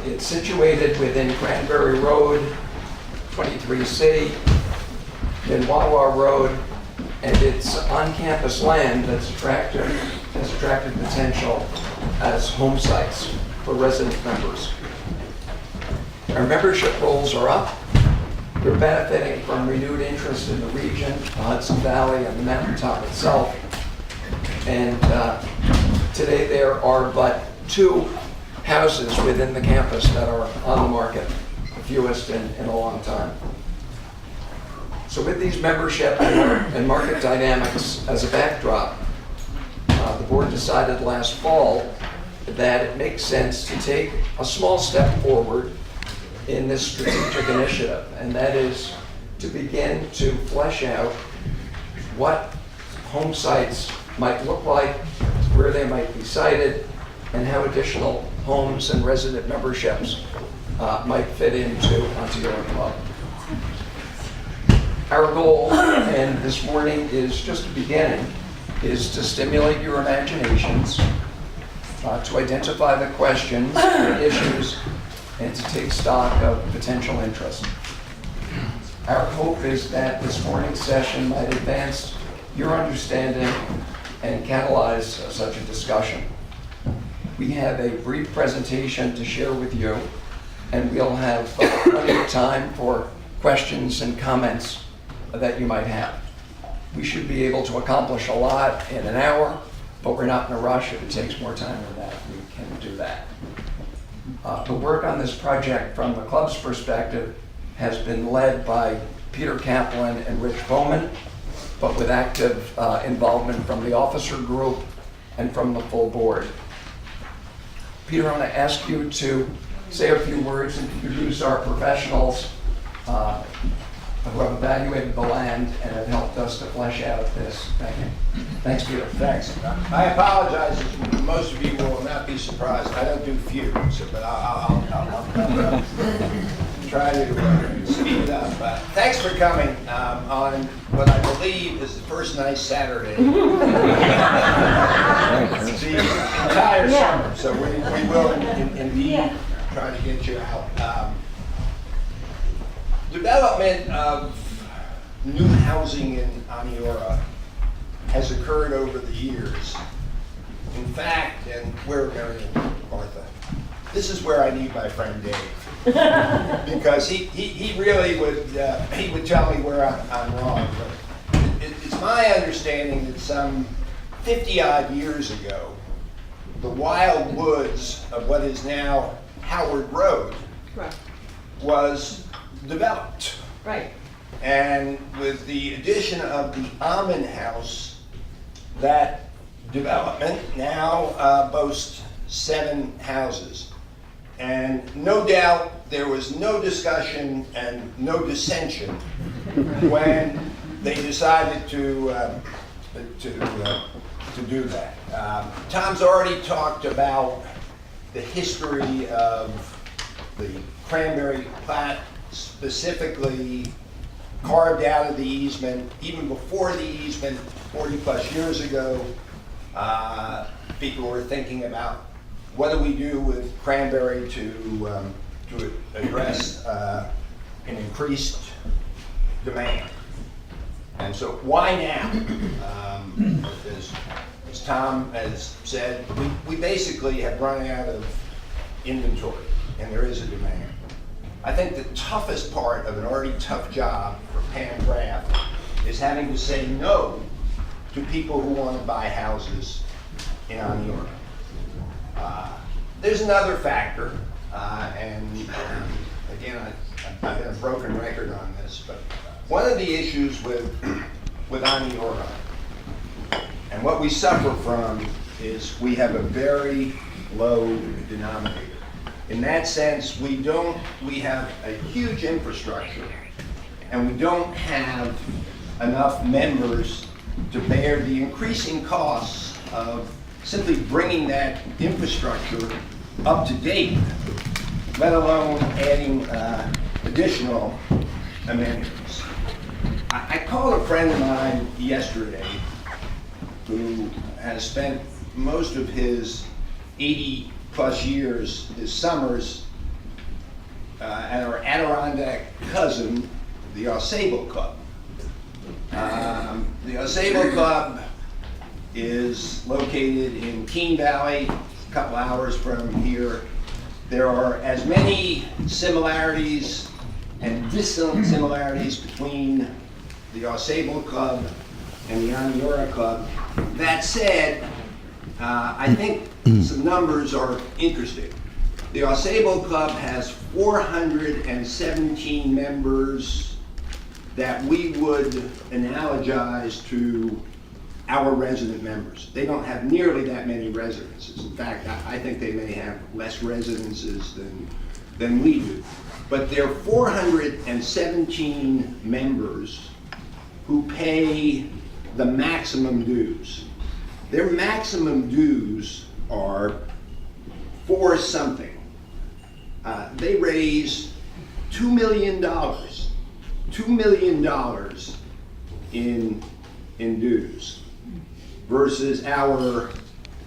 It's situated within Cranberry Road, 23C, in Wawa Road, and it's on-campus land that's has attracted potential as home sites for resident members. Our membership rolls are up. We're benefiting from renewed interest in the region, the Hudson Valley, and the mountaintop itself. And today there are but 2 houses within the campus that are on the market, the fewest in a long time. So with these membership and market dynamics as a backdrop, the board decided last fall that it makes sense to take a small step forward in this strategic initiative, and that is to begin to flesh out what home sites might look like, where they might be sited, and how additional homes and resident memberships might fit onto your club. Our goal, and this morning is just a beginning, is to stimulate your imaginations, to identify the questions, the issues, and to take stock of potential interest. Our hope is that this morning's session might advance your understanding and catalyze such a discussion. We have a brief presentation to share with you, and we'll have plenty of time for questions and comments that you might have. We should be able to accomplish a lot in an hour, but we're not in a rush. If it takes more time than that, we can do that. The work on this project from the club's perspective has been led by Peter Kaplan and Rich Bowman, but with active involvement from the officer group and from the full board. Peter, I'm going to ask you to say a few words and introduce our professionals who have evaluated the land and have helped us to flesh out this. Thank you. Thanks, Peter. Thanks. I apologize. Most of you will not be surprised. I don't do fumes, but I'll try to speed it up. Thanks for coming on what I believe is the first nice Saturday the entire summer. So we will indeed try to get you out. Development of new housing in Aniora has occurred over the years. In fact, and where Mary and Martha, this is where I need my friend Dave, because he really would he would tell me where I'm wrong. But it's my understanding that some 50-odd years ago, the wild woods of what is now Howard Road was developed. Right. And with the addition of the Almond House, that development now boasts 7 houses. And no doubt there was no discussion and no dissension when they decided to do that. Tom's already talked about the history of the Cranberry plat, specifically carved out of the easement. Even before the easement, 40 plus years ago, people were thinking about what do we do with Cranberry to address an increased demand. And so why now? As Tom has said, we basically have run out of inventory and there is a demand. I think the toughest part of an already tough job for Pam Graff is having to say no to people who want to buy houses in Aniora. There's another factor, and again, I've been a broken record on this, but one of the issues with Aniora and what we suffer from is we have a very low denominator. In that sense, we have a huge infrastructure, and we don't have enough members to bear the increasing costs of simply bringing that infrastructure up to date, let alone adding additional amenities. I called a friend of mine yesterday who has spent most of his 80 plus years, his summers and our Adirondack cousin, the Ausable Club. The Ausable Club is located in Keene Valley, a couple hours from here. There are as many similarities and dissimilarities between the Ausable Club and the Aniora Club. That said, I think some numbers are interesting. The Ausable Club has 417 members that we would analogize to our resident members. They don't have nearly that many residences. In fact, I think they may have less residences than we do. But there are 417 members who pay the maximum dues. Their maximum dues are for something. They raise $2 million, $2 million in dues versus our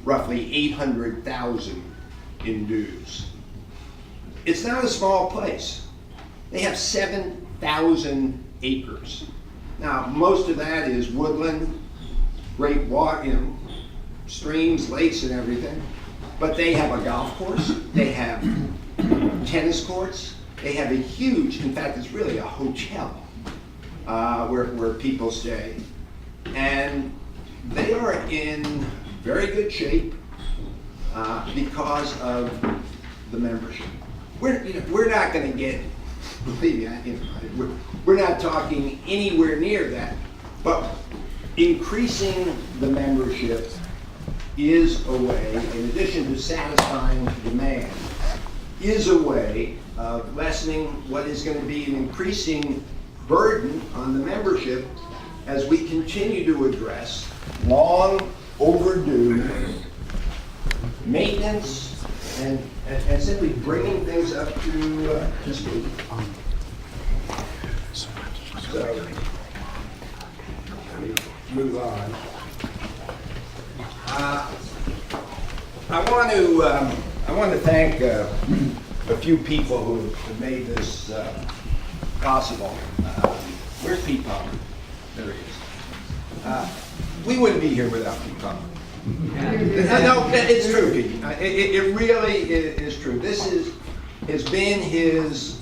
roughly 800,000 in dues. It's not a small place. They have 7,000 acres. Now, most of that is woodland, great water, streams, lakes, and everything. But they have a golf course. They have tennis courts. They have a huge, in fact, it's really a hotel where people stay. And they are in very good shape because of the membership. We're not going to get, believe me, we're not talking anywhere near that. But increasing the membership is a way, in addition to satisfying demand, is a way of lessening what is going to be an increasing burden on the membership as we continue to address long overdue maintenance and simply bringing things up to speed. So, let me move on. I want to thank a few people who have made this possible. Where's Pete Palmer? There he is. We wouldn't be here without Pete Palmer. No, it's true, Pete. It really is true. This has been his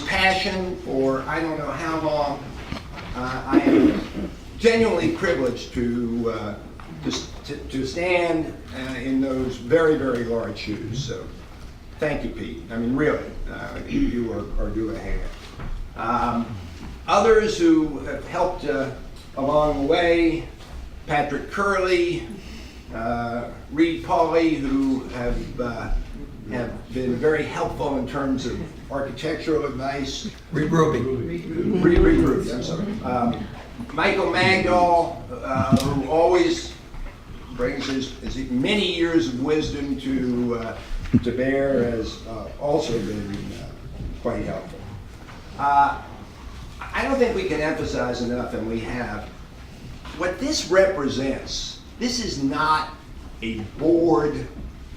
passion for I don't know how long. I am genuinely privileged to stand in those very, very large shoes. So thank you, Pete. I mean, really, you are due a hand. Others who have helped along the way, Patrick Curley, Reed Pauley, who have been very helpful in terms of architectural advice. Reed Ruby, I'm sorry. Michael Magdahl, who always brings his many years of wisdom to bear, has also been quite helpful. I don't think we can emphasize enough, and we have, what this represents. This is not a board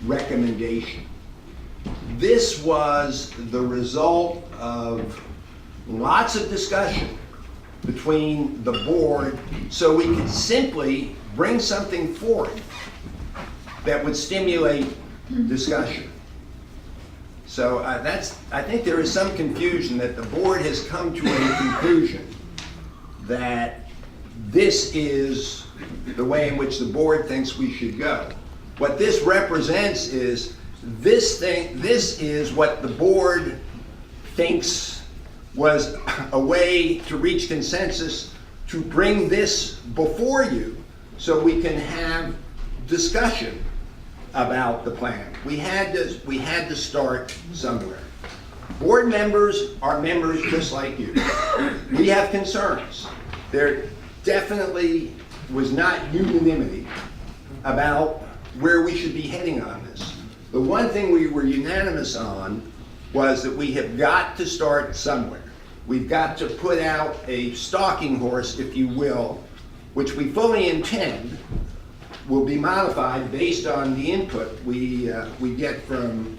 recommendation. This was the result of lots of discussion between the board so we could simply bring something forth that would stimulate discussion. So I think there is some confusion that the board has come to a conclusion that this is the way in which the board thinks we should go. What this represents is this is what the board thinks was a way to reach consensus to bring this before you so we can have discussion about the plan. We had to start somewhere. Board members are members just like you. We have concerns. There definitely was not unanimity about where we should be heading on this. The one thing we were unanimous on was that we have got to start somewhere. We've got to put out a stalking horse, if you will, which we fully intend will be modified based on the input we get from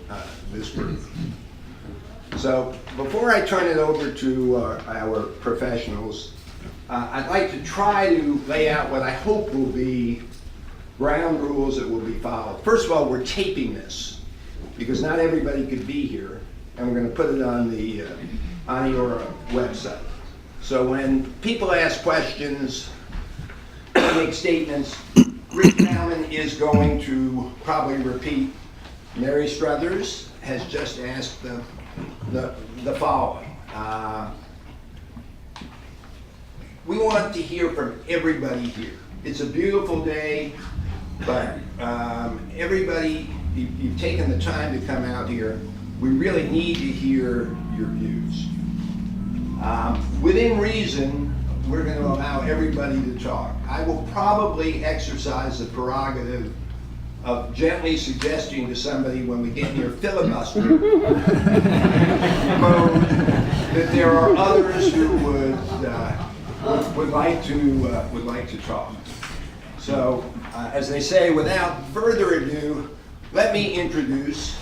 this group. So So before I turn it over to our professionals, I'd like to try to lay out what I hope will be ground rules that will be followed. First of all, we're taping this because not everybody could be here, and we're going to put it on the your website. So when people ask questions, make statements, Rick Bauman is going to probably repeat. Mary Struthers has just asked the following. We want to hear from everybody here. It's a beautiful day, but everybody, you've taken the time to come out here. We really need to hear your views. Within reason, we're going to allow everybody to talk. I will probably exercise the prerogative of gently suggesting to somebody when we get near filibuster mode that there are others who would like to talk. So, as they say, without further ado, let me introduce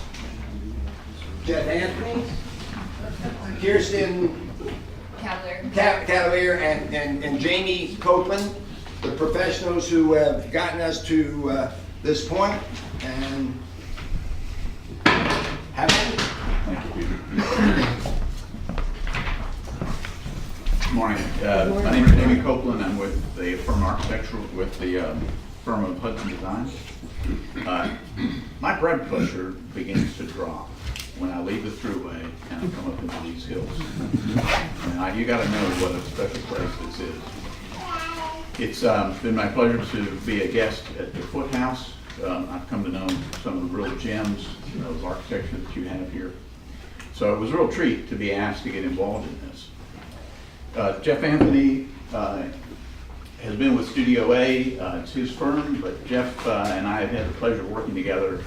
Jeff Anthony, Kirsten Cavalier, and Jamie Copeland, the professionals who have gotten us to this point, and have it. Thank you, Peter. Good morning. My name is Jamie Copeland. I'm with the firm architectural, with the firm of Hudson Design. My blood pressure begins to drop when I leave the thruway and I come up into these hills. And you got to know what a special place this is. It's been my pleasure to be a guest at the Foothouse. I've come to know some of the real gems of architecture that you have here. So it was a real treat to be asked to get involved in this. Jeff Anthony has been with Studio A. It's his firm, but Jeff and I have had the pleasure of working together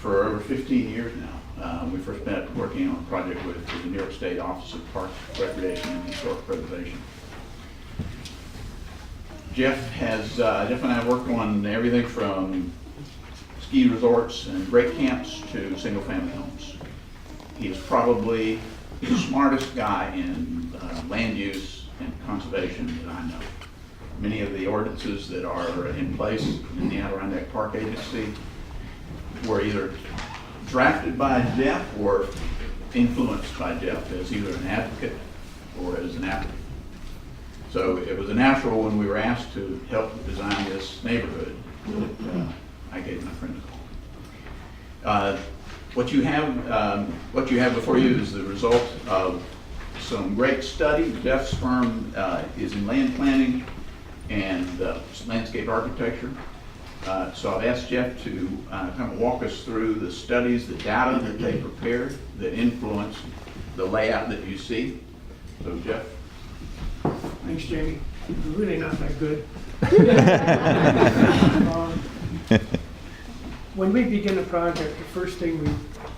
for over 15 years now. We first met working on a project with the New York State Office of Parks, Recreation, and Historic Preservation. Jeff and I worked on everything from ski resorts and break camps to single-family homes. He's probably the smartest guy in land use and conservation that I know. Many of the ordinances that are in place in the Adirondack Park Agency were either drafted by Jeff or influenced by Jeff as either an advocate or as an applicant. So it was a natural when we were asked to help design this neighborhood that I gave my friend a call. What you have before you is the result of some great study. Jeff's firm is in land planning and landscape architecture. So I've asked Jeff to kind of walk us through the studies, the data that they prepared that influenced the layout that you see. So Jeff. Thanks, Jamie. You're really not that good. When we begin a project, the first thing we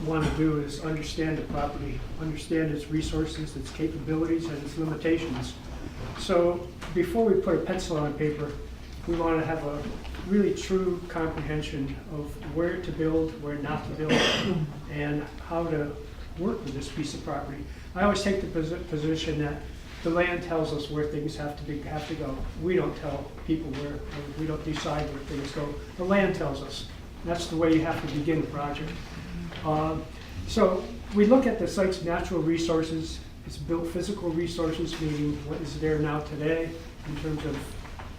want to do is understand the property, understand its resources, its capabilities, and its limitations. So before we put a pencil on paper, we want to have a really true comprehension of where to build, where not to build, and how to work with this piece of property. I always take the position that the land tells us where things have to go. We don't tell people where, we don't decide where things go. The land tells us. That's the way you have to begin a project. So we look at the site's natural resources, its built physical resources, meaning what is there now today in terms of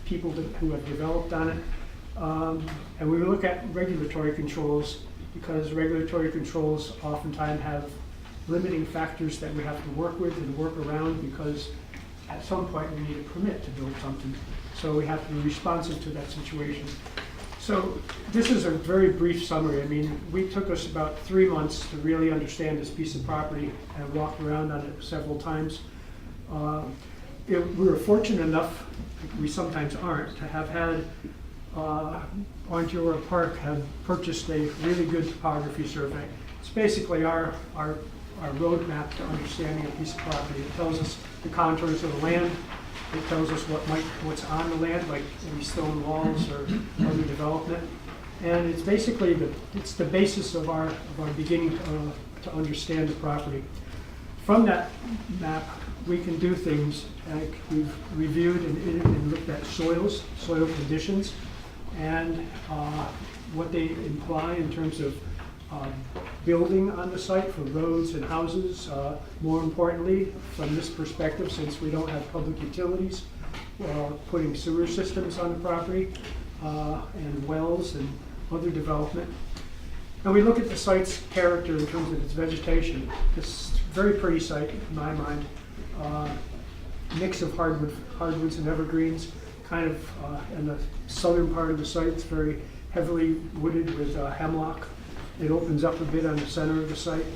people who have developed on it. And we look at regulatory controls, because regulatory controls oftentimes have limiting factors that we have to work with and work around, because at some point we need a permit to build something. So we have to be responsive to that situation. So this is a very brief summary. I mean, we took us about 3 months to really understand this piece of property and walked around on it several times. We were fortunate enough, we sometimes aren't, to have had Orange Park have purchased a really good topography survey. It's basically our roadmap to understanding a piece of property. It tells us the contours of the land. It tells us what's on the land, like any stone walls or other development. And it's basically the basis of our beginning to understand the property. From that map, we can do things like we've reviewed and looked at soils, soil conditions, and what they imply in terms of building on the site for roads and houses. More importantly, from this perspective, since we don't have public utilities, putting sewer systems on the property and wells and other development. And we look at the site's character in terms of its vegetation. It's a very pretty site in my mind. Mix of hardwoods and evergreens, kind of in the southern part of the site. It's very heavily wooded with hemlock. It opens up a bit on the center of the site.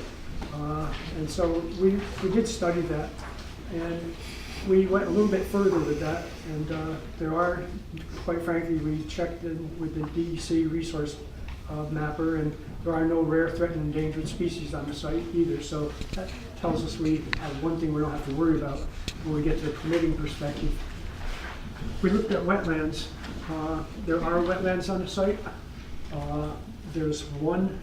And so we did study that. And we went a little bit further with that. And there are, quite frankly, we checked in with the DEC resource mapper, and there are no rare, threatened, endangered species on the site either. So that tells us we have one thing we don't have to worry about when we get to the permitting perspective. We looked at wetlands. There are wetlands on the site. There's one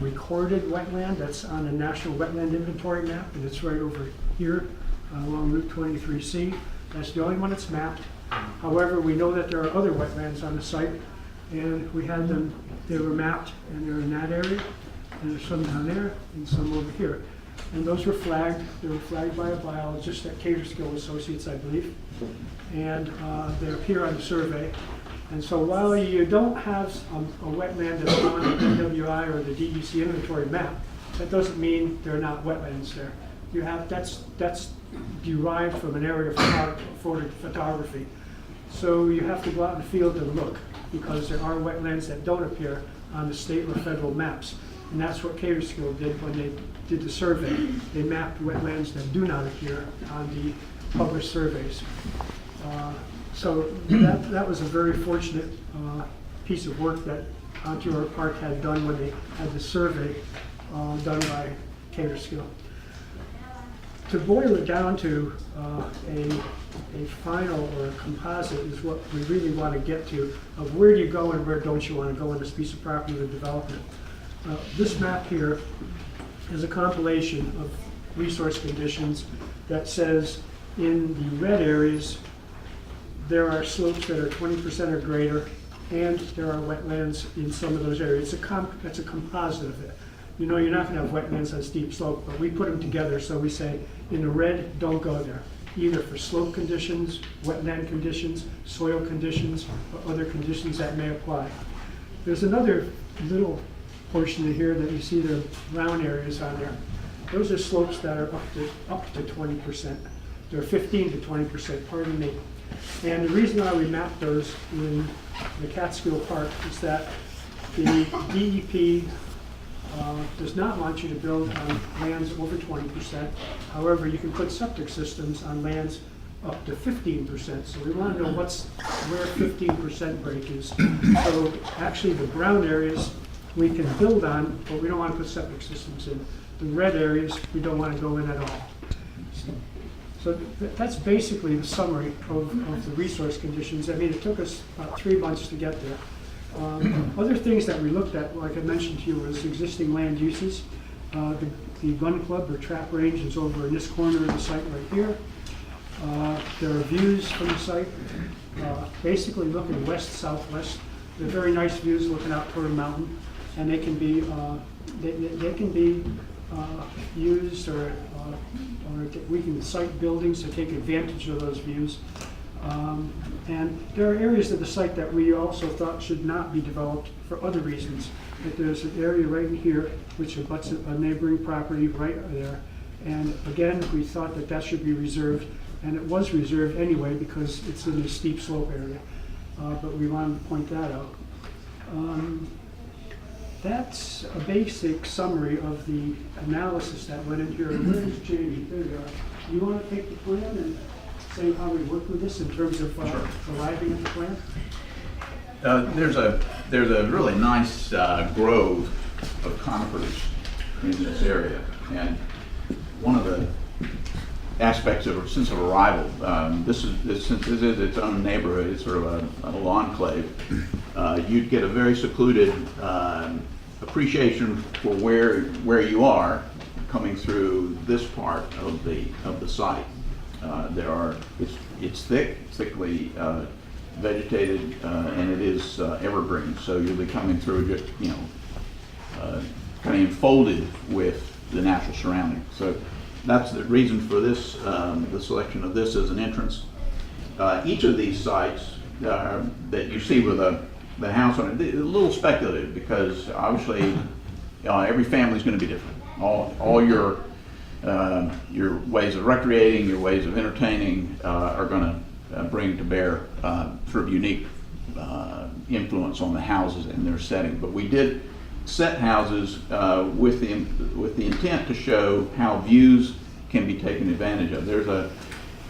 recorded wetland that's on a National Wetland Inventory map, and it's right over here along Route 23C. That's the only one that's mapped. However, we know that there are other wetlands on the site, and we had them, they were mapped, and they're in that area, and there's some down there, and some over here. And those were flagged. They were flagged by a biologist at Caterskill Associates, I believe, and they appear on the survey. And so while you don't have a wetland that's on the NWI or the DEC inventory map, that doesn't mean there are not wetlands there. You have, that's derived from an area of photography. So you have to go out in the field and look, because there are wetlands that don't appear on the state or federal maps. And that's what Caterskill did when they did the survey. They mapped wetlands that do not appear on the published surveys. So that was a very fortunate piece of work that Ontario Park had done when they had the survey done by Caterskill. To boil it down to a final or a composite is what we really want to get to, of where do you go and where don't you want to go in this piece of property with development. This map here is a compilation of resource conditions that says in the red areas there are slopes that are 20% or greater, and there are wetlands in some of those areas. It's a composite of it. You know, you're not going to have wetlands on steep slope, but we put them together, so we say in the red, don't go there, either for slope conditions, wetland conditions, soil conditions, or other conditions that may apply. There's another little portion of here that you see the brown areas on there. Those are slopes that are up to 20%. They're 15 to 20%, pardon me. And the reason why we mapped those in the Catskill Park is that the DEP does not want you to build on lands over 20%. However, you can put septic systems on lands up to 15%. So we want to know where 15% break is. So actually the brown areas we can build on, but we don't want to put septic systems in. The red areas we don't want to go in at all. So that's basically the summary of the resource conditions. I mean, it took us about 3 months to get there. Other things that we looked at, like I mentioned to you, was existing land uses. The gun club or trap range is over in this corner of the site right here. There are views from the site, basically looking west-southwest. They're very nice views looking out toward a mountain, and they can be used or we can site buildings to take advantage of those views. And there are areas of the site that we also thought should not be developed for other reasons. But there's an area right in here which abuts a neighboring property right there. And again, we thought that that should be reserved, and it was reserved anyway because it's in a steep slope area. But we wanted to point that out. That's a basic summary of the analysis that went in here. Where's Jamie? There you are. You want to take the plan and say how we work with this in terms of arriving at the plan? There's a really nice grove of conifers in this area, and one of the aspects of a sense of arrival, since this is its own neighborhood, it's sort of a little enclave, you'd get a very secluded appreciation for where you are coming through this part of the site. It's thickly vegetated, and it is evergreen. So you'll be coming through just kind of enfolded with the natural surrounding. So that's the reason for this, the selection of this as an entrance. Each of these sites that you see with the house on it, a little speculative, because obviously every family is going to be different. All your ways of recreating, your ways of entertaining are going to bring to bear sort of unique influence on the houses and their setting. But we did set houses with the intent to show how views can be taken advantage of. There's a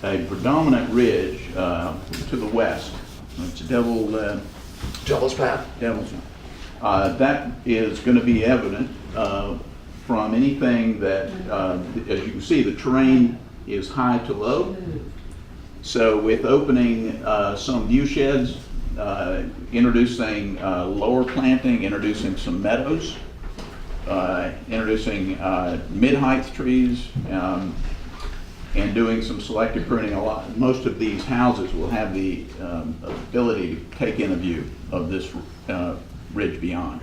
predominant ridge to the west. It's Devil's Path? Devil's. That is going to be evident from anything that, as you can see, the terrain is high to low. So with opening some view sheds, introducing lower planting, introducing some meadows, introducing mid-height trees, and doing some selective pruning. Most of these houses will have the ability to take in a view of this ridge beyond.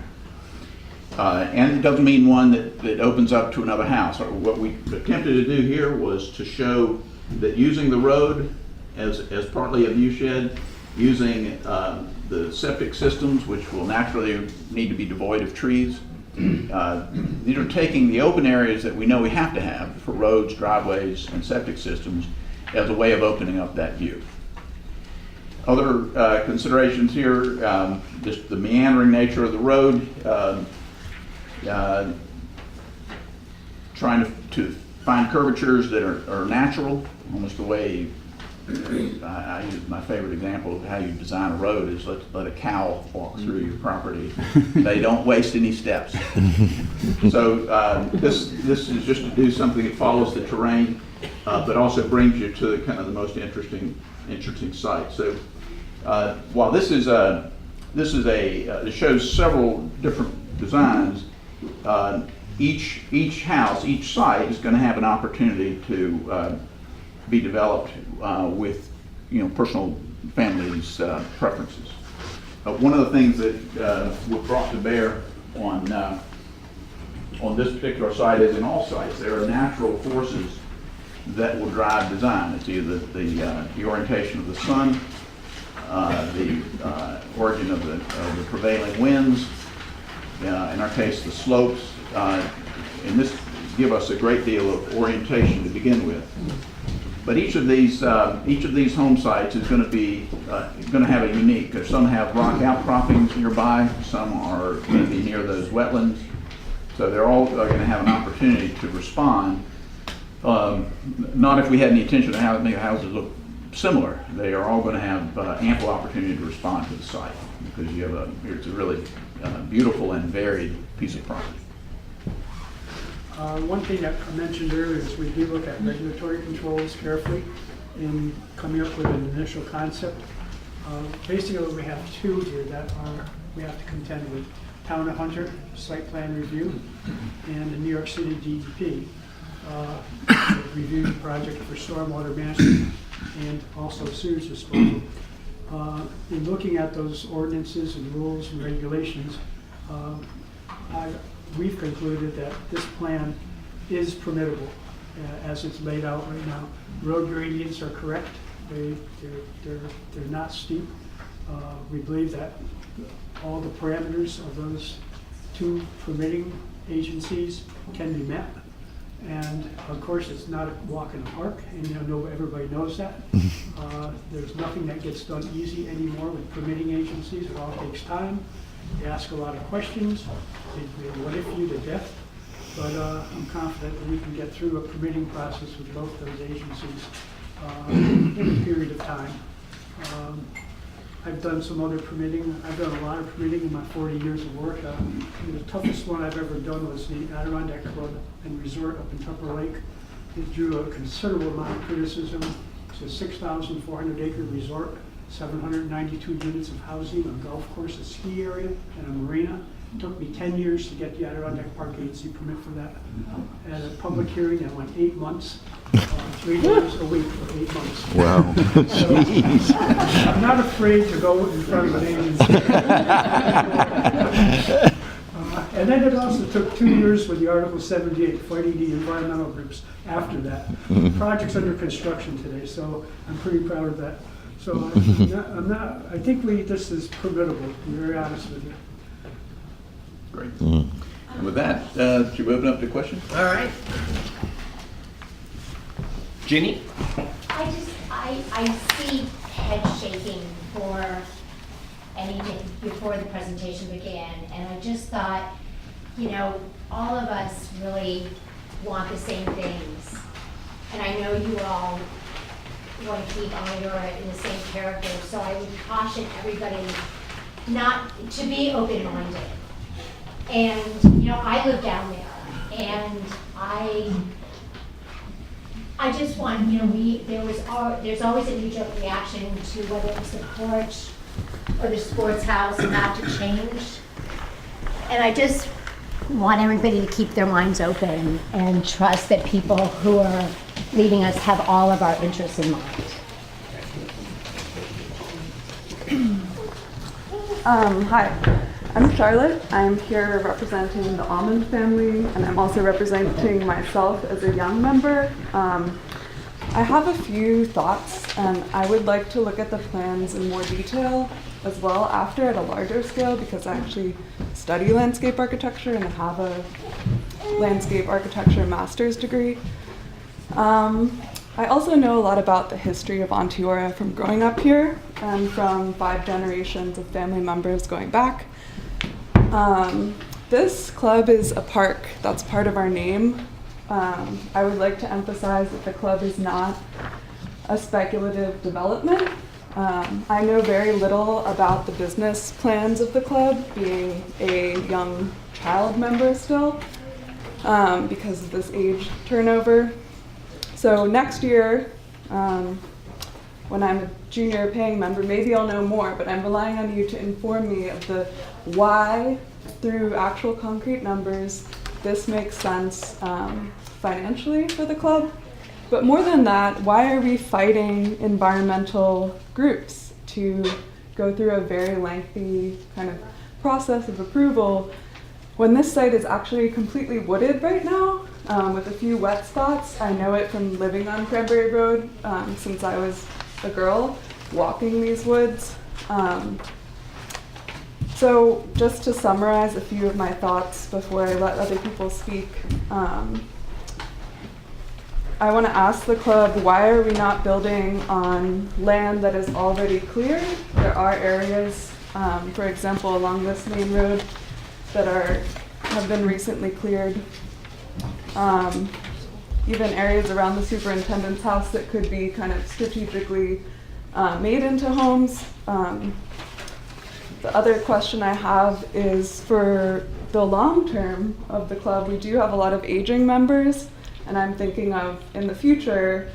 And it doesn't mean one that opens up to another house. What we attempted to do here was to show that using the road as partly a view shed, using the septic systems, which will naturally need to be devoid of trees. These are taking the open areas that we know we have to have for roads, driveways, and septic systems as a way of opening up that view. Other considerations here, just the meandering nature of the road, trying to find curvatures that are natural, almost the way I use my favorite example of how you design a road is let a cow walk through your property. They don't waste any steps. So this is just to do something that follows the terrain, but also brings you to kind of the most interesting site. So while this shows several different designs, each house, each site is going to have an opportunity to be developed with personal families' preferences. One of the things that were brought to bear on this particular site, as in all sites, there are natural forces that will drive design. It's either the orientation of the sun, the origin of the prevailing winds, in our case the slopes, and this give us a great deal of orientation to begin with. But each of these home sites is going to have a unique. Some have rock outcroppings nearby. Some are going to be near those wetlands. So they're all going to have an opportunity to respond. Not if we had any intention of having the houses look similar. They are all going to have ample opportunity to respond to the site because it's a really beautiful and varied piece of property. One thing that I mentioned earlier is we do look at regulatory controls carefully in coming up with an initial concept. Basically, we have two here that we have to contend with: Town of Hunter site plan review and the New York City DEP review the project for stormwater management and also sewage disposal. In looking at those ordinances and rules and regulations, we've concluded that this plan is permittable as it's laid out right now. Road gradients are correct. They're not steep. We believe that all the parameters of those two permitting agencies can be met. And of course, it's not a walk in the park, and everybody knows that. There's nothing that gets done easy anymore with permitting agencies. It all takes time. They ask a lot of questions. They what if you to death. But I'm confident that we can get through a permitting process with both those agencies in a period of time. I've done some other permitting. I've done a lot of permitting in my 40 years of work. The toughest one I've ever done was the Adirondack Club and Resort up in Tupper Lake. It drew a considerable amount of criticism. It's a 6,400 acre resort, 792 units of housing, a golf course, a ski area, and a marina. Took me 10 years to get the Adirondack Park agency permit for that. At a public hearing, I went 8 months, 3 days a week for 8 months. Wow. So, I'm not afraid to go in front of an agency. And then it also took 2 years with the Article 78, fighting the environmental groups after that. The project's under construction today, so I'm pretty proud of that. So I think this is preventable, to be very honest with you. Great. And with that, should we open up to questions? All right. Ginny? I see head shaking for anything before the presentation began, and I just thought, all of us really want the same things. And I know you all want to keep Onedora in the same character, so I would caution everybody not to be open-minded. And, I live down there, and I just want, there's always a knee-jerk reaction to whether it's the porch or the sports house not to change. And I just want everybody to keep their minds open and trust that people who are leading us have all of our interests in mind. Hi, I'm Charlotte. I'm here representing the Almond family, and I'm also representing myself as a young member. I have a few thoughts, and I would like to look at the plans in more detail as well after at a larger scale, because I actually study landscape architecture and have a landscape architecture master's degree. I also know a lot about the history of Onteora from growing up here and from 5 generations of family members going back. This club is a park that's part of our name. I would like to emphasize that the club is not a speculative development. I know very little about the business plans of the club, being a young child member still, because of this age turnover. So next year, when I'm a junior paying member, maybe I'll know more, but I'm relying on you to inform me of the why, through actual concrete numbers, this makes sense financially for the club. But more than that, why are we fighting environmental groups to go through a very lengthy kind of process of approval when this site is actually completely wooded right now with a few wet spots? I know it from living on Cranberry Road since I was a girl walking these woods. So just to summarize a few of my thoughts before I let other people speak, I want to ask the club, why are we not building on land that is already cleared? There are areas, for example, along this main road that have been recently cleared. Even areas around the superintendent's house that could be kind of strategically made into homes. The other question I have is for the long term of the club, we do have a lot of aging members, and I'm thinking of in the future,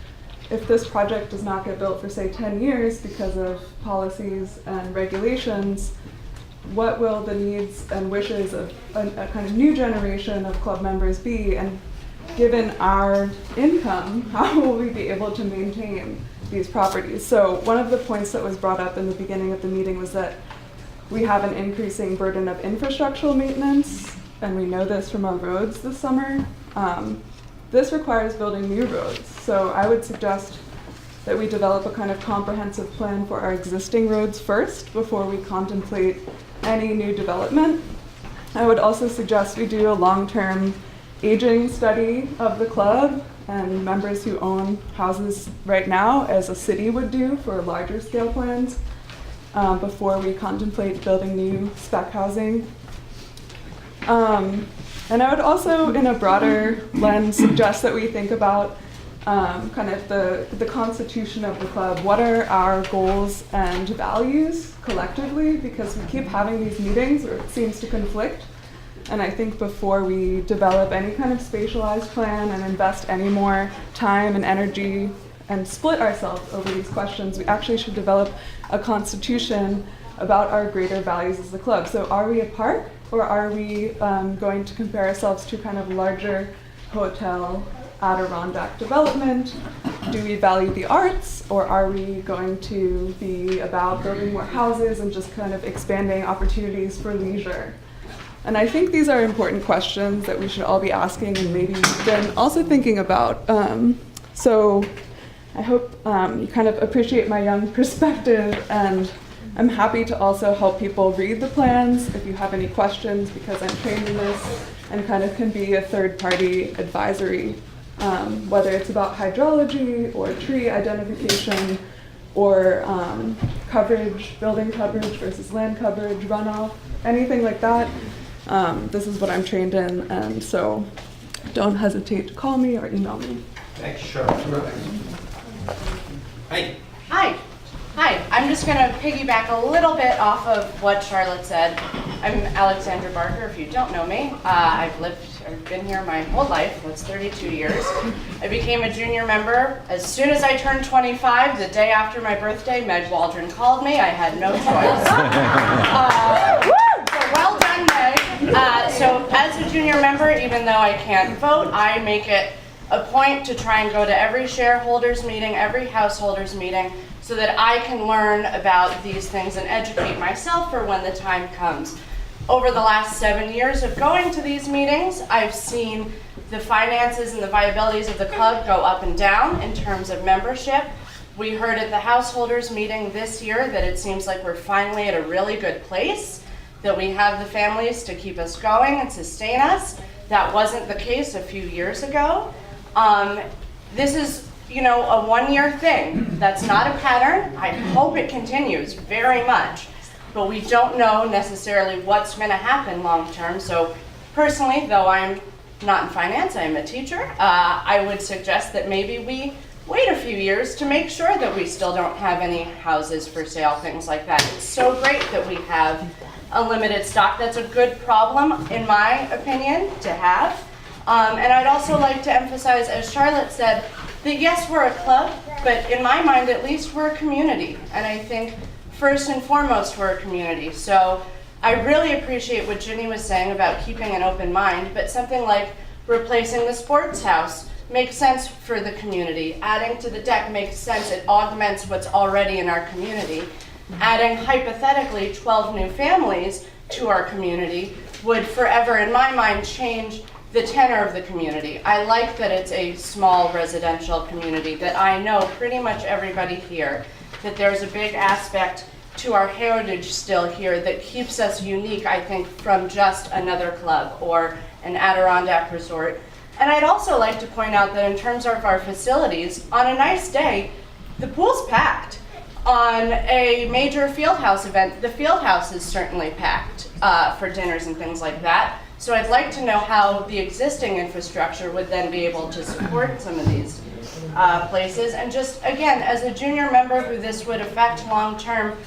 if this project does not get built for say 10 years because of policies and regulations, what will the needs and wishes of a kind of new generation of club members be? And given our income, how will we be able to maintain these properties? So one of the points that was brought up in the beginning of the meeting was that we have an increasing burden of infrastructural maintenance, and we know this from our roads this summer. This requires building new roads. So I would suggest that we develop a kind of comprehensive plan for our existing roads first before we contemplate any new development. I would also suggest we do a long-term aging study of the club and members who own houses right now, as a city would do for larger scale plans, before we contemplate building new spec housing. And I would also, in a broader lens, suggest that we think about kind of the constitution of the club. What are our goals and values collectively? Because we keep having these meetings where it seems to conflict. And I think before we develop any kind of spatialized plan and invest any more time and energy and split ourselves over these questions, we actually should develop a constitution about our greater values as a club. So are we a park, or are we going to compare ourselves to kind of larger hotel Adirondack development? Do we value the arts, or are we going to be about building more houses and just kind of expanding opportunities for leisure? And I think these are important questions that we should all be asking and maybe then also thinking about. So I hope you kind of appreciate my young perspective, and I'm happy to also help people read the plans if you have any questions, because I'm trained in this and kind of can be a third-party advisory, whether it's about hydrology or tree identification or coverage, building coverage versus land coverage, runoff, anything like that. This is what I'm trained in, and so don't hesitate to call me or email me. Thanks, Charlotte. Hey. Hi. I'm just going to piggyback a little bit off of what Charlotte said. I'm Alexandra Barker, if you don't know me. I've been here my whole life. That's 32 years. I became a junior member as soon as I turned 25. The day after my birthday, Meg Waldron called me. I had no choice. So well done, Meg. So as a junior member, even though I can't vote, I make it a point to try and go to every shareholders meeting, every householders meeting, so that I can learn about these things and educate myself for when the time comes. Over the last 7 years of going to these meetings, I've seen the finances and the viabilities of the club go up and down in terms of membership. We heard at the householders meeting this year that it seems like we're finally at a really good place, that we have the families to keep us going and sustain us. That wasn't the case a few years ago. This is, a one-year thing. That's not a pattern. I hope it continues very much, but we don't know necessarily what's going to happen long-term. So personally, though I'm not in finance, I'm a teacher, I would suggest that maybe we wait a few years to make sure that we still don't have any houses for sale, things like that. It's so great that we have a limited stock. That's a good problem, in my opinion, to have. And I'd also like to emphasize, as Charlotte said, that yes, we're a club, but in my mind at least, we're a community. And I think first and foremost, we're a community. So I really appreciate what Ginny was saying about keeping an open mind, but something like replacing the sports house makes sense for the community. Adding to the deck makes sense. It augments what's already in our community. Adding hypothetically 12 new families to our community would forever, in my mind, change the tenor of the community. I like that it's a small residential community, that I know pretty much everybody here, that there's a big aspect to our heritage still here that keeps us unique, I think, from just another club or an Adirondack resort. And I'd also like to point out that in terms of our facilities, on a nice day, the pool's packed. On a major fieldhouse event, the fieldhouse is certainly packed for dinners and things like that. So I'd like to know how the existing infrastructure would then be able to support some of these places. And just, again, as a junior member who this would affect long-term,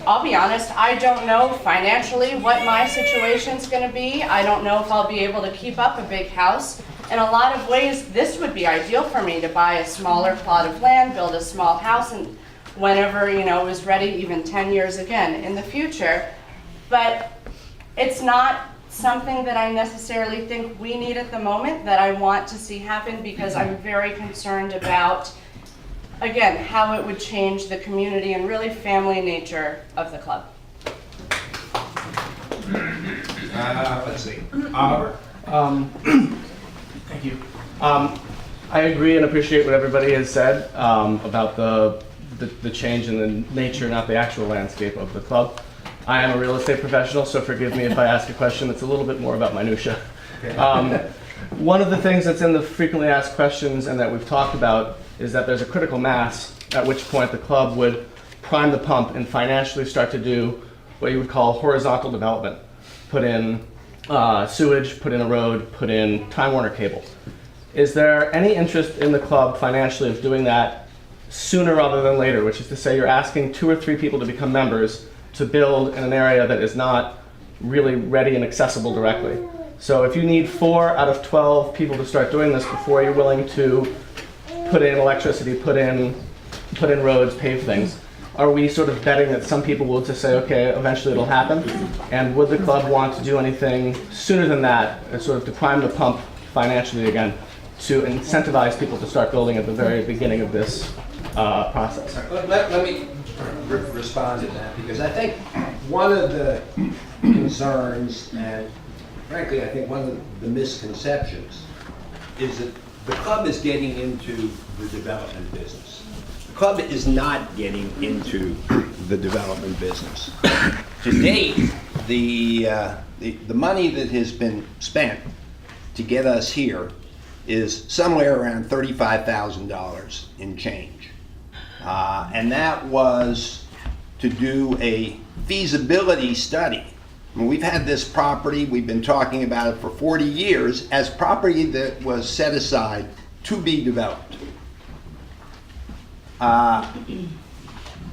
I'll be honest, I don't know financially what my situation's going to be. I don't know if I'll be able to keep up a big house. In a lot of ways, this would be ideal for me to buy a smaller plot of land, build a small house, and whenever, it was ready, even 10 years again in the future. But it's not something that I necessarily think we need at the moment, that I want to see happen, because I'm very concerned about, again, how it would change the community and really family nature of the club. Let's see. Oliver? Thank you. I agree and appreciate what everybody has said about the change in the nature, not the actual landscape of the club. I am a real estate professional, so forgive me if I ask a question that's a little bit more about minutia. One of the things that's in the frequently asked questions and that we've talked about is that there's a critical mass at which point the club would prime the pump and financially start to do what you would call horizontal development. Put in sewage, put in a road, put in Time Warner cable. Is there any interest in the club financially of doing that sooner rather than later, which is to say you're asking 2 or 3 people to become members to build in an area that is not really ready and accessible directly? So if you need 4 out of 12 people to start doing this before you're willing to put in electricity, put in roads, pave things, are we sort of betting that some people will just say, okay, eventually it'll happen? And would the club want to do anything sooner than that, sort of to prime the pump financially again, to incentivize people to start building at the very beginning of this process? Let me respond to that, because I think one of the concerns, and frankly, I think one of the misconceptions, is that the club is getting into the development business. The club is not getting into the development business. To date, the money that has been spent to get us here is somewhere around $35,000 in change. And that was to do a feasibility study. I mean, we've had this property, we've been talking about it for 40 years, as property that was set aside to be developed.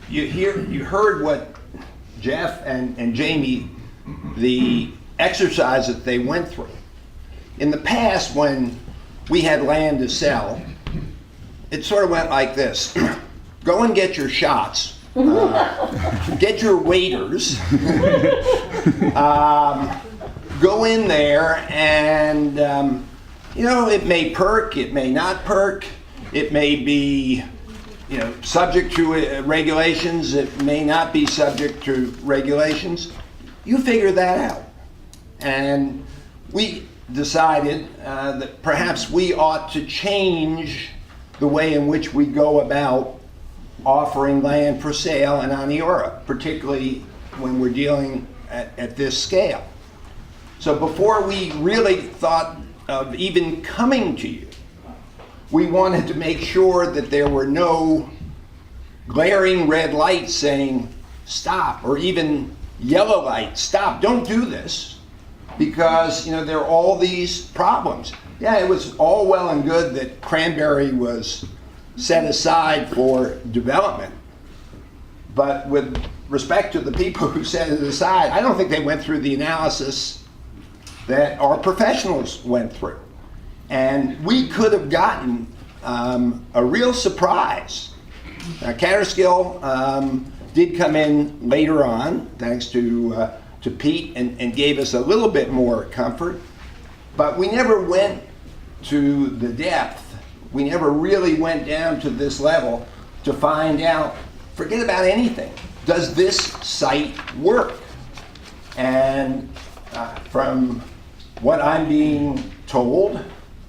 You heard what Jeff and Jamie, the exercise that they went through. In the past, when we had land to sell, it sort of went like this. Go and get your shots. Get your waiters. Go in there and, it may perk, it may not perk. It may be, subject to regulations. It may not be subject to regulations. You figure that out. And we decided that perhaps we ought to change the way in which we go about offering land for sale in Aniora, particularly when we're dealing at this scale. So before we really thought of even coming to you, we wanted to make sure that there were no glaring red lights saying stop, or even yellow lights, stop, don't do this, because there are all these problems. Yeah, it was all well and good that Cranberry was set aside for development, but with respect to the people who set it aside, I don't think they went through the analysis that our professionals went through. And we could have gotten a real surprise. Now, Catterskill did come in later on, thanks to Pete, and gave us a little bit more comfort, but we never went to the depth. We never really went down to this level to find out, forget about anything, does this site work? And from what I'm being told,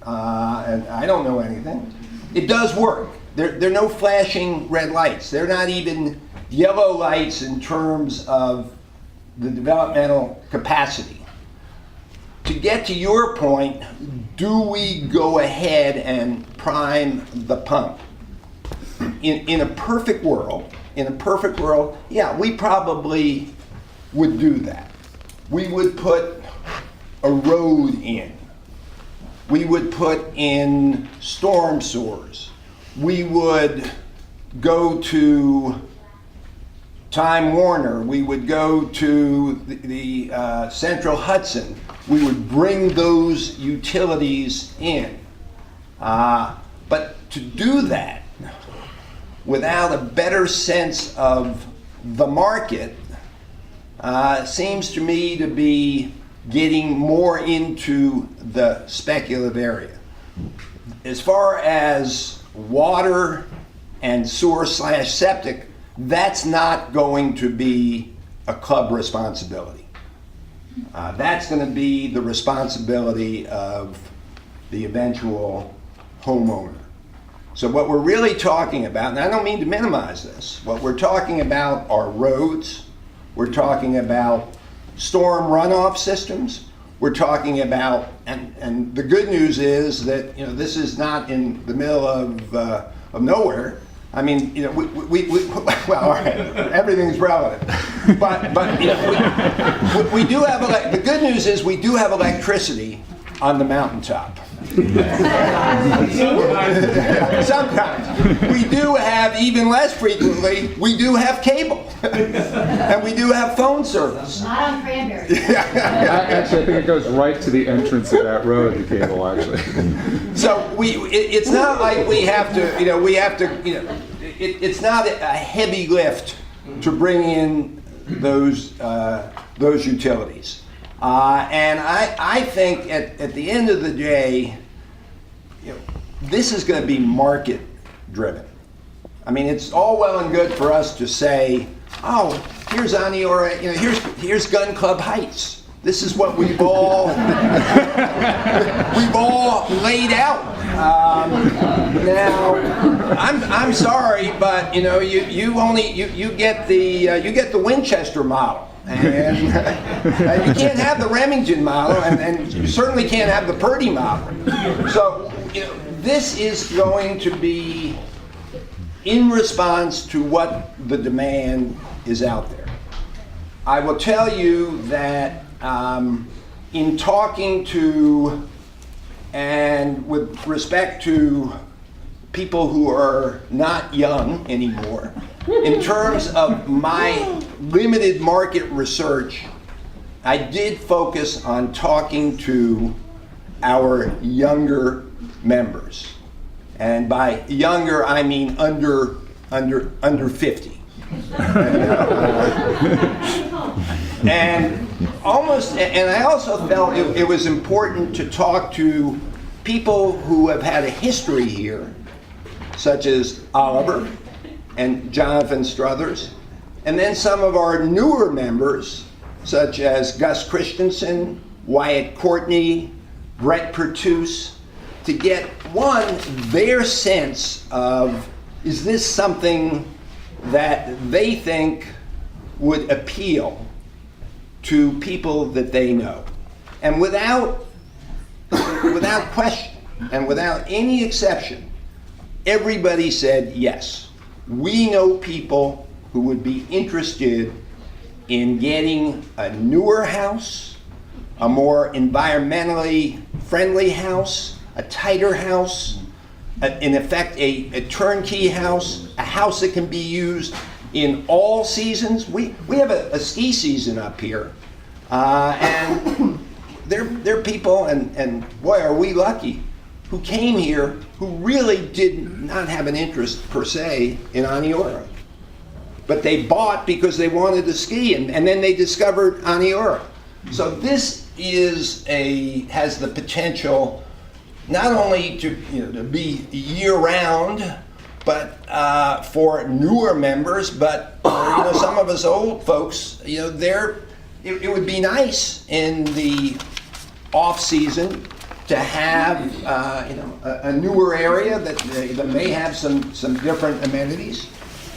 and I don't know anything, it does work. There are no flashing red lights. They're not even yellow lights in terms of the developmental capacity. To get to your point, do we go ahead and prime the pump? In a perfect world, yeah, we probably would do that. We would put a road in. We would put in storm sewers. We would go to Time Warner. We would go to the Central Hudson. We would bring those utilities in. But to do that without a better sense of the market seems to me to be getting more into the speculative area. As far as water and sewer/septic, that's not going to be a club responsibility. That's going to be the responsibility of the eventual homeowner. So what we're really talking about, and I don't mean to minimize this, what we're talking about are roads, we're talking about storm runoff systems, we're talking about, and the good news is that this is not in the middle of nowhere. I mean, well, all right, everything's relative, but we do have, the good news is we do have electricity on the mountaintop. Sometimes. We do have, even less frequently, we do have cable. And we do have phone service. Not on Cranberry. Actually, I think it goes right to the entrance of that road, the cable, actually. So it's not like we have to, it's not a heavy lift to bring in those utilities. And I think at the end of the day, this is going to be market driven. I mean, it's all well and good for us to say, oh, here's Aniora, here's Gun Club Heights. This is what we've all laid out. Now, I'm sorry, but you get the Winchester model, and you can't have the Remington model, and you certainly can't have the Purdy model. So this is going to be in response to what the demand is out there. I will tell you that in talking to, and with respect to people who are not young anymore, in terms of my limited market research, I did focus on talking to our younger members. And by younger, I mean under 50. And I also felt it was important to talk to people who have had a history here, such as Oliver and Jonathan Struthers, and then some of our newer members, such as Gus Christensen, Wyatt Courtney, Brett Pertus, to get, one, their sense of, is this something that they think would appeal to people that they know? And without question and without any exception, everybody said yes. We know people who would be interested in getting a newer house, a more environmentally friendly house, a tighter house, in effect a turnkey house, a house that can be used in all seasons. We have a ski season up here, and there are people, and boy are we lucky, who came here who really did not have an interest per se in Aniora. But they bought because they wanted to ski, and then they discovered Aniora. So this has the potential not only to be year-round, but for newer members, but some of us old folks, it would be nice in the off-season to have a newer area that may have some different amenities.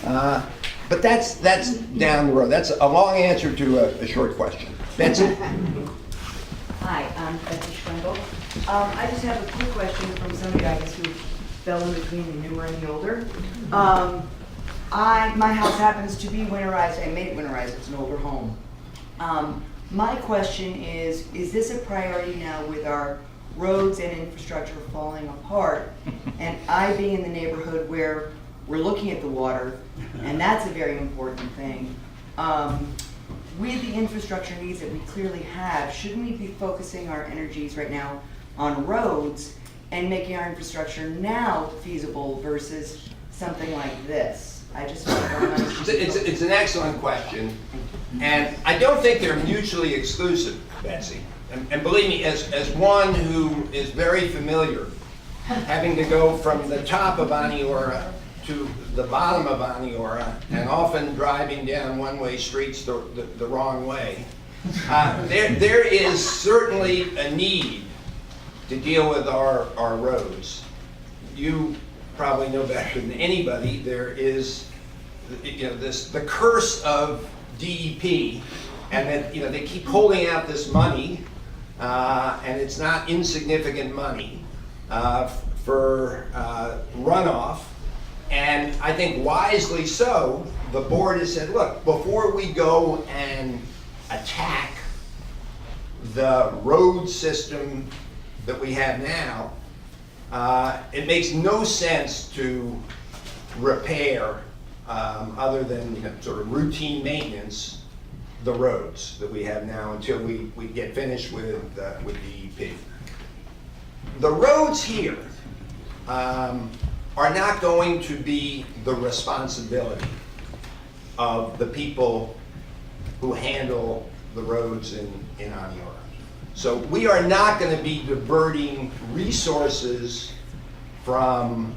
But that's down the road. That's a long answer to a short question. Betsy? Hi, I'm Betsy Schwendel. I just have a quick question from somebody, I guess, who fell in between the newer and the older. My house happens to be winterized. I made it winterized. It's an older home. My question is this a priority now with our roads and infrastructure falling apart, and I being in the neighborhood where we're looking at the water, and that's a very important thing. With the infrastructure needs that we clearly have, shouldn't we be focusing our energies right now on roads and making our infrastructure now feasible versus something like this? I just want to It's an excellent question, and I don't think they're mutually exclusive, Betsy. And believe me, as one who is very familiar, having to go from the top of Aniora to the bottom of Aniora, and often driving down one-way streets the wrong way, there is certainly a need to deal with our roads. You probably know better than anybody, there is the curse of DEP, and that they keep holding out this money, and it's not insignificant money for runoff. And I think wisely so, the board has said, look, before we go and attack the road system that we have now, it makes no sense to repair, other than sort of routine maintenance, the roads that we have now until we get finished with DEP. The roads here are not going to be the responsibility of the people who handle the roads in Aniora. So we are not going to be diverting resources from,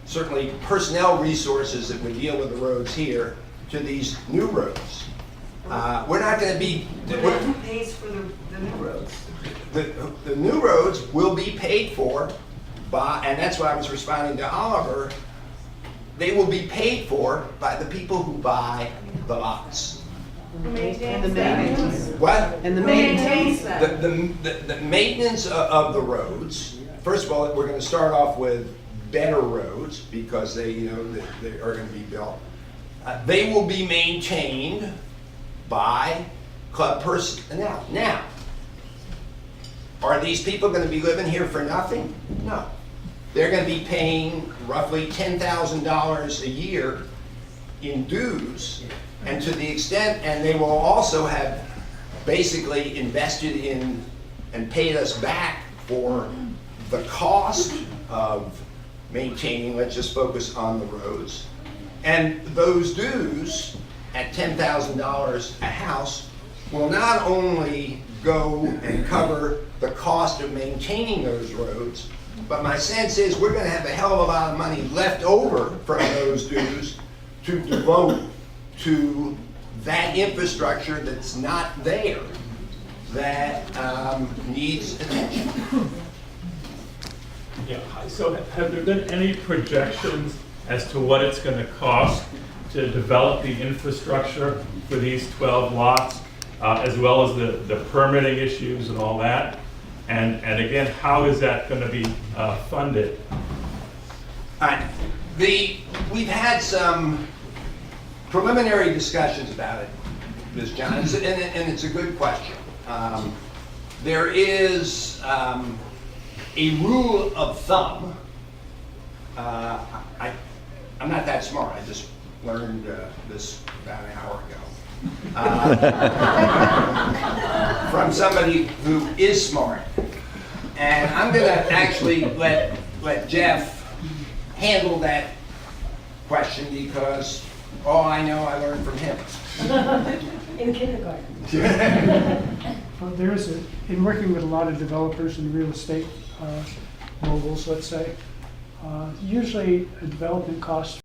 certainly personnel resources that would deal with the roads here, to these new roads. We're not going to be. Who pays for the new roads? The new roads will be paid for by, and that's why I was responding to Oliver, they will be paid for by the people who buy the lots. And the maintenance. What? And the maintenance. The maintenance of the roads, first of all, we're going to start off with better roads because they are going to be built. They will be maintained by club personnel. Now, are these people going to be living here for nothing? No. They're going to be paying roughly $10,000 a year in dues, and to the extent, and they will also have basically invested in and paid us back for the cost of maintaining, let's just focus on the roads. And those dues at $10,000 a house will not only go and cover the cost of maintaining those roads, but my sense is we're going to have a hell of a lot of money left over from those dues to devote to that infrastructure that's not there, that needs attention. Yeah, so have there been any projections as to what it's going to cost to develop the infrastructure for these 12 lots, as well as the permitting issues and all that? And again, how is that going to be funded? We've had some preliminary discussions about it, Ms. Johns, and it's a good question. There is a rule of thumb. I'm not that smart. I just learned this about an hour ago from somebody who is smart. And I'm going to actually let Jeff handle that question because all I know I learned from him. In kindergarten. Well, in working with a lot of developers and real estate moguls, let's say, usually a development cost